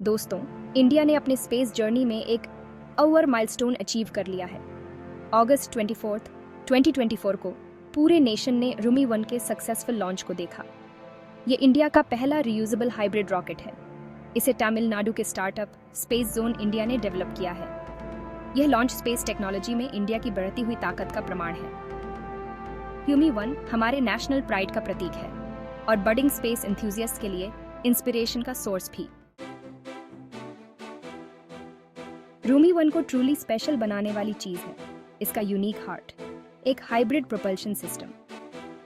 दोस्तों, इंडिया ने अपने स्पेस जर्नी में एक और माइलस्टोन अचीव कर लिया है। अगस्त 24, 2024 को पूरे नेशन ने रूमी 1 के सक्सेसफुल लॉन्च को देखा। ये इंडिया का पहला रीयूजेबल हाइब्रिड रॉकेट है। इसे तमिलनाडु के स्टार्टअप स्पेस जोन इंडिया ने डेवलप किया है। यह लॉन्च स्पेस टेक्नोलॉजी में इंडिया की बढ़ती हुई ताकत का प्रमाण है। रूमी 1 हमारे नेशनल प्राइड का प्रतीक है और बडिंग स्पेस एंथुसियास्ट के लिए इंस्पिरेशन का सोर्स भी। रूमी 1 को ट्रूली स्पेशल बनाने वाली चीज है इसका यूनिक हार्ट, एक हाइब्रिड प्रोपल्शन सिस्टम।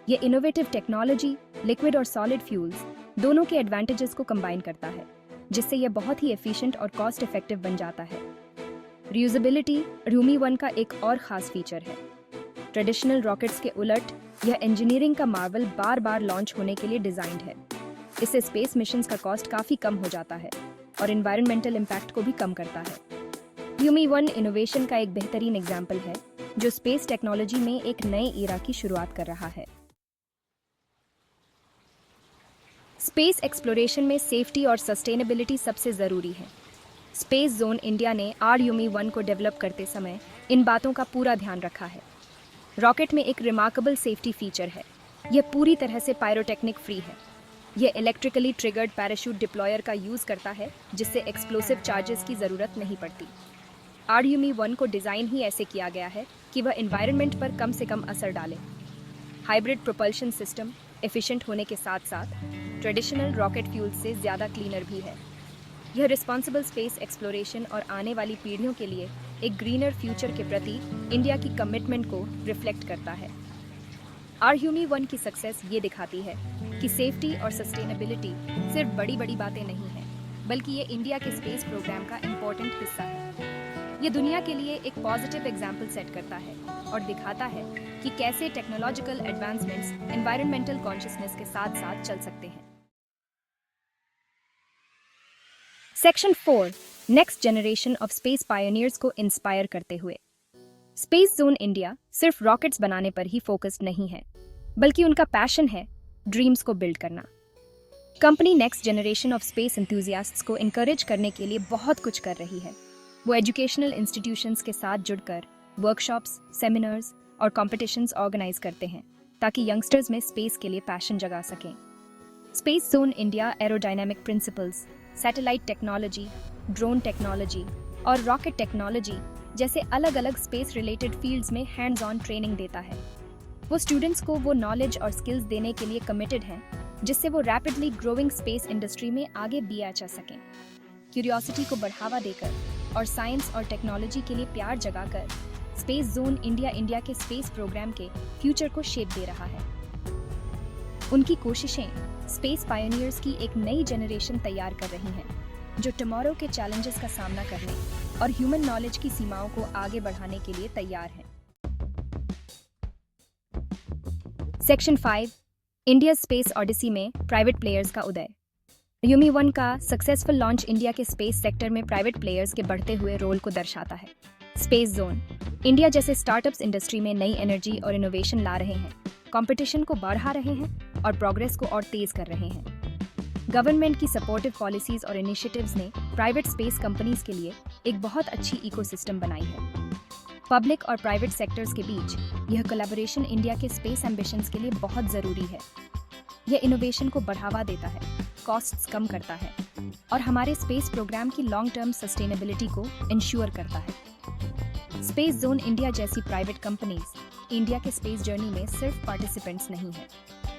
ये इनोवेटिव टेक्नोलॉजी लिक्विड और सॉलिड फ्यूल्स दोनों के एडवांटेजेस को कंबाइन करता है, जिससे यह बहुत ही एफिशिएंट और कॉस्ट इफेक्टिव बन जाता है। रीयूजेबिलिटी रूमी 1 का एक और खास फीचर है। ट्रेडिशनल रॉकेट्स के उलट यह इंजीनियरिंग का मार्वल बार बार लॉन्च होने के लिए डिजाइंड है। इससे स्पेस मिशंस का कॉस्ट काफी कम हो जाता है और एनवायरमेंटल इम्पैक्ट को भी कम करता है। रूमी 1 इनोवेशन का एक बेहतरीन एग्जाम्पल है जो स्पेस टेक्नोलॉजी में एक नए ईरा की शुरुआत कर रहा है। स्पेस एक्सप्लोरेशन में सेफ्टी और सस्टेनेबिलिटी सबसे जरूरी है। स्पेस जोन इंडिया ने रूमी 1 को डेवलप करते समय इन बातों का पूरा ध्यान रखा है। रॉकेट में एक रिमार्केबल सेफ्टी फीचर है। यह पूरी तरह से पायरोटेक्निक फ्री है। यह इलेक्ट्रिकली ट्रिगर्ड पैराशूट डिप्लॉयर का यूज करता है, जिससे एक्सप्लोसिव चार्जेस की जरूरत नहीं पड़ती। रूमी 1 को डिजाइन ही ऐसे किया गया है कि वह एनवायरनमेंट पर कम से कम असर डाले। हाइब्रिड प्रोपल्शन सिस्टम एफिशिएंट होने के साथ साथ ट्रेडिशनल रॉकेट फ्यूल से ज़्यादा क्लीनर भी है। यह रिस्पॉन्सिबल स्पेस एक्सप्लोरेशन और आने वाली पीढ़ियों के लिए एक ग्रीनर फ्यूचर के प्रति इंडिया की कमिटमेंट को रिफ्लेक्ट करता है। रूमी 1 की सक्सेस ये दिखाती है कि सेफ्टी और सस्टेनेबिलिटी सिर्फ बड़ी बड़ी बातें नहीं हैं, बल्कि ये इंडिया के स्पेस प्रोग्राम का इम्पोर्टेंट हिस्सा है। ये दुनिया के लिए एक पॉजिटिव एग्जाम्पल सेट करता है और दिखाता है कि कैसे टेक्नोलॉजिकल एडवांसमेंट्स एनवायरमेंटल कॉन्शियसनेस के साथ साथ चल सकते हैं। Section 4 next generation of space pioneers को इंस्पायर करते हुए। स्पेस जोन इंडिया सिर्फ रॉकेट्स बनाने पर ही फोकस्ड नहीं है, बल्कि उनका पैशन है ड्रीम्स को बिल्ड करना। Company next generation of space enthusiasts को इनकरेज करने के लिए बहुत कुछ कर रही है। वो एजुकेशनल इंस्टीट्यूशंस के साथ जुड़कर वर्कशॉप्स, सेमिनार्स और कॉम्पिटिशन्स ऑर्गेनाइज करते हैं ताकि यंगस्टर्स में स्पेस के लिए पैशन जगा सकें। Space zone India aerodynamic principles, satellite technology, drone technology और रॉकेट टेक्नोलॉजी जैसे अलग अलग स्पेस रिलेटेड फील्ड्स में हैंड्स ऑन ट्रेनिंग देता है। वो स्टूडेंट्स को वो नॉलेज और स्किल्स देने के लिए कमिटेड हैं जिससे वो रैपिडली ग्रोइंग स्पेस इंडस्ट्री में आगे बढ़ जा सकें। क्यूरियोसिटी को बढ़ावा देकर और साइंस और टेक्नोलॉजी के लिए प्यार जगाकर स्पेस जोन इंडिया के स्पेस प्रोग्राम के फ्यूचर को शेप दे रहा है। उनकी कोशिशें स्पेस पायोनियर्स की एक नई जनरेशन तैयार कर रही हैं जो टुमारो के चैलेंजेस का सामना करने और ह्यूमन नॉलेज की सीमाओं को आगे बढ़ाने के लिए तैयार हैं। सेक्शन 5 इंडिया स्पेस ऑडिसी में प्राइवेट प्लेयर्स का उदय। रूमी 1 का सक्सेसफुल लॉन्च इंडिया के स्पेस सेक्टर में प्राइवेट प्लेयर्स के बढ़ते हुए रोल को दर्शाता है। स्पेस जोन इंडिया जैसे स्टार्टअप्स इंडस्ट्री में नई एनर्जी और इनोवेशन ला रहे हैं, कंपटीशन को बढ़ा रहे हैं और प्रोग्रेस को और तेज कर रहे हैं। गवर्नमेंट की सपोर्टिव पॉलिसीज और इनिशिएटिव्स ने प्राइवेट स्पेस कंपनीज के लिए एक बहुत अच्छी इकोसिस्टम बनाई है। पब्लिक और प्राइवेट सेक्टर्स के बीच यह कोलैबोरेशन इंडिया के स्पेस एम्बिशंस के लिए बहुत जरूरी है। यह इनोवेशन को बढ़ावा देता है, कॉस्ट्स कम करता है और हमारे स्पेस प्रोग्राम की लॉन्ग टर्म सस्टेनेबिलिटी को इंश्योर करता है। स्पेस जोन इंडिया जैसी प्राइवेट कंपनीज इंडिया के स्पेस जर्नी में सिर्फ पार्टिसिपेंट्स नहीं हैं,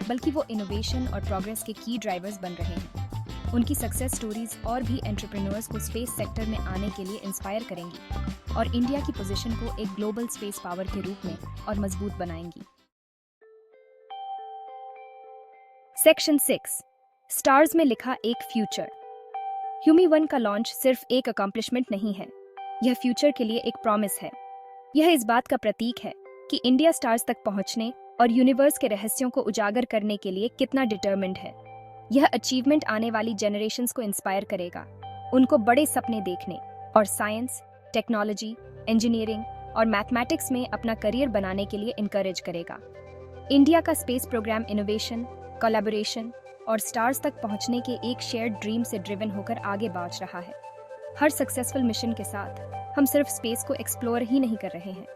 बल्कि वो इनोवेशन और प्रोग्रेस के की ड्राइवर्स बन रहे हैं। उनकी सक्सेस स्टोरीज और भी एंटरप्रेन्योर्स को स्पेस सेक्टर में आने के लिए इंस्पायर करेंगी और इंडिया की पोजीशन को एक ग्लोबल स्पेस पावर के रूप में और मजबूत बनाएंगी। सेक्शन 6 स्टार्स में लिखा एक फ्यूचर। रूमी 1 का लॉन्च सिर्फ एक अकॉम्प्लिशमेंट नहीं है, यह फ्यूचर के लिए एक प्रॉमिस है। यह इस बात का प्रतीक है कि इंडिया स्टार्स तक पहुंचने और यूनिवर्स के रहस्यों को उजागर करने के लिए कितना डिटर्मिन्ड है। यह अचीवमेंट आने वाली जनरेशंस को इंस्पायर करेगा, उनको बड़े सपने देखने और साइंस, टेक्नोलॉजी, इंजीनियरिंग और मैथमेटिक्स में अपना करियर बनाने के लिए इनकरेज करेगा। इंडिया का स्पेस प्रोग्राम इनोवेशन, कोलैबोरेशन और स्टार्स तक पहुंचने के एक शेयर्ड ड्रीम से ड्रिवन होकर आगे बढ़ रहा है। हर सक्सेसफुल मिशन के साथ हम सिर्फ स्पेस को एक्सप्लोर ही नहीं कर रहे हैं,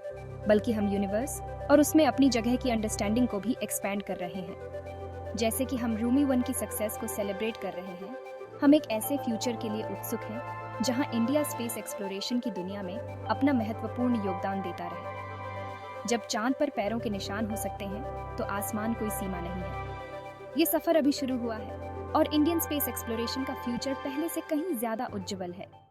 बल्कि हम यूनिवर्स और उसमें अपनी जगह की अंडरस्टैंडिंग को भी एक्सपैंड कर रहे हैं। जैसे कि हम रूमी 1 की सक्सेस को सेलिब्रेट कर रहे हैं, हम एक ऐसे फ्यूचर के लिए उत्सुक हैं जहां इंडिया स्पेस एक्सप्लोरेशन की दुनिया में अपना महत्वपूर्ण योगदान देता रहे। जब चांद पर पैरों के निशान हो सकते हैं, तो आसमान कोई सीमा नहीं है। ये सफर अभी शुरू हुआ है और इंडियन स्पेस एक्सप्लोरेशन का फ्यूचर पहले से कहीं ज्यादा उज्जवल है।